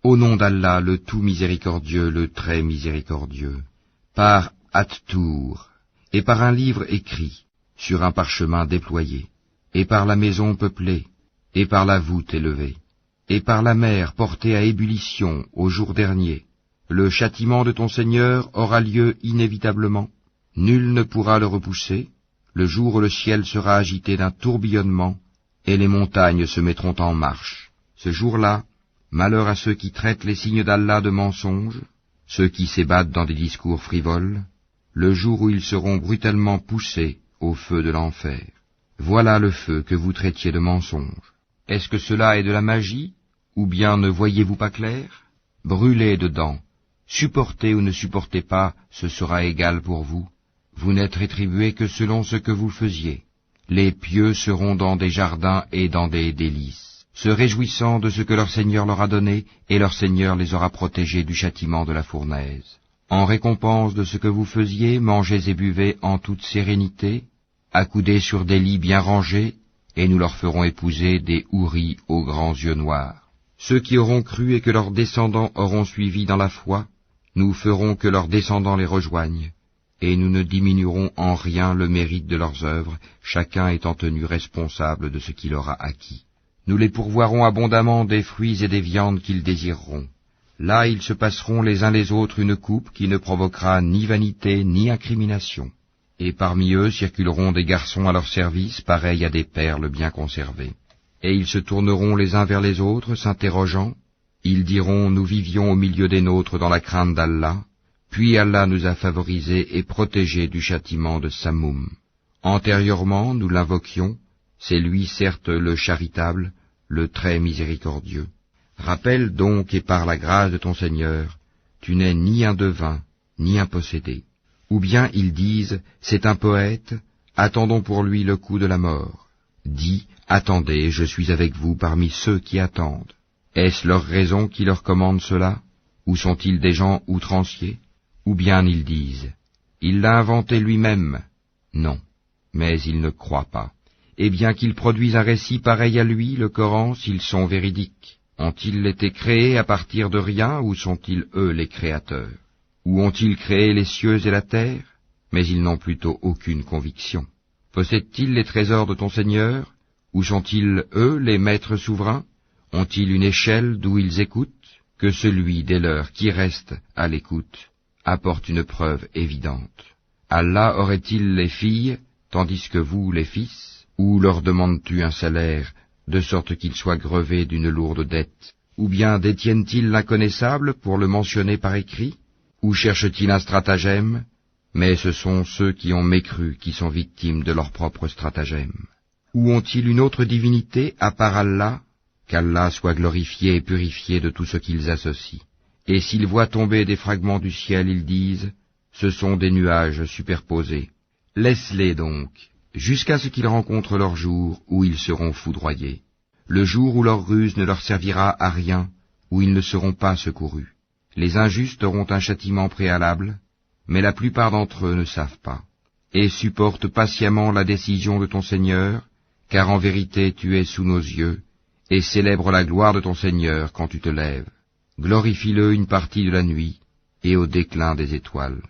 Au nom d'Allah, le tout miséricordieux, le très miséricordieux, par At-Tour, et par un livre écrit, sur un parchemin déployé, et par la maison peuplée, et par la voûte élevée, et par la mer portée à ébullition au jour dernier, le châtiment de ton Seigneur aura lieu inévitablement, nul ne pourra le repousser, le jour où le ciel sera agité d'un tourbillonnement, et les montagnes se mettront en marche. Ce jour-là, malheur à ceux qui traitent les signes d'Allah de mensonges, ceux qui s'ébattent dans des discours frivoles, le jour où ils seront brutalement poussés au feu de l'enfer. Voilà le feu que vous traitiez de mensonge. Est-ce que cela est de la magie, ou bien ne voyez-vous pas clair? Brûlez dedans, supportez ou ne supportez pas, ce sera égal pour vous. Vous n'êtes rétribués que selon ce que vous faisiez. Les pieux seront dans des jardins et dans des délices, se réjouissant de ce que leur Seigneur leur a donné, et leur Seigneur les aura protégés du châtiment de la fournaise. En récompense de ce que vous faisiez, mangez et buvez en toute sérénité, accoudez sur des lits bien rangés, et nous leur ferons épouser des houris aux grands yeux noirs. Ceux qui auront cru et que leurs descendants auront suivi dans la foi, nous ferons que leurs descendants les rejoignent, et nous ne diminuerons en rien le mérite de leurs œuvres, chacun étant tenu responsable de ce qu'il aura acquis. Nous les pourvoirons abondamment des fruits et des viandes qu'ils désireront. Là ils se passeront les uns les autres une coupe qui ne provoquera ni vanité ni incrimination. Et parmi eux circuleront des garçons à leur service, pareils à des perles bien conservées. Et ils se tourneront les uns vers les autres, s'interrogeant. Ils diront, nous vivions au milieu des nôtres dans la crainte d'Allah, puis Allah nous a favorisés et protégés du châtiment de Samoum. Antérieurement, nous l'invoquions, c'est lui certes le charitable, le très miséricordieux. Rappelle donc, et par la grâce de ton Seigneur, tu n'es ni un devin, ni un possédé. Ou bien ils disent, c'est un poète, attendons pour lui le coup de la mort. Dis, attendez, je suis avec vous parmi ceux qui attendent. Est-ce leur raison qui leur commande cela? Ou sont-ils des gens outranciers? Ou bien ils disent, il l'a inventé lui-même. Non, mais ils ne croient pas. Et bien qu'ils produisent un récit pareil à lui, le Coran, s'ils sont véridiques. Ont-ils été créés à partir de rien, ou sont-ils eux les créateurs? Ou ont-ils créé les cieux et la terre? Mais ils n'ont plutôt aucune conviction. Possèdent-ils les trésors de ton Seigneur? Ou sont-ils eux les maîtres souverains? Ont-ils une échelle d'où ils écoutent? Que celui des leurs qui reste à l'écoute apporte une preuve évidente. Allah aurait-il les filles, tandis que vous les fils? Ou leur demandes-tu un salaire, de sorte qu'ils soient grevés d'une lourde dette? Ou bien détiennent-ils l'inconnaissable pour le mentionner par écrit? Ou cherchent-ils un stratagème? Mais ce sont ceux qui ont mécru qui sont victimes de leur propre stratagème. Ou ont-ils une autre divinité à part Allah? Qu'Allah soit glorifié et purifié de tout ce qu'ils associent. Et s'ils voient tomber des fragments du ciel, ils disent, ce sont des nuages superposés. Laisse-les donc, jusqu'à ce qu'ils rencontrent leur jour où ils seront foudroyés. Le jour où leur ruse ne leur servira à rien, où ils ne seront pas secourus. Les injustes auront un châtiment préalable, mais la plupart d'entre eux ne savent pas. Et supporte patiemment la décision de ton Seigneur, car en vérité tu es sous nos yeux, et célèbre la gloire de ton Seigneur quand tu te lèves. Glorifie-le une partie de la nuit, et au déclin des étoiles.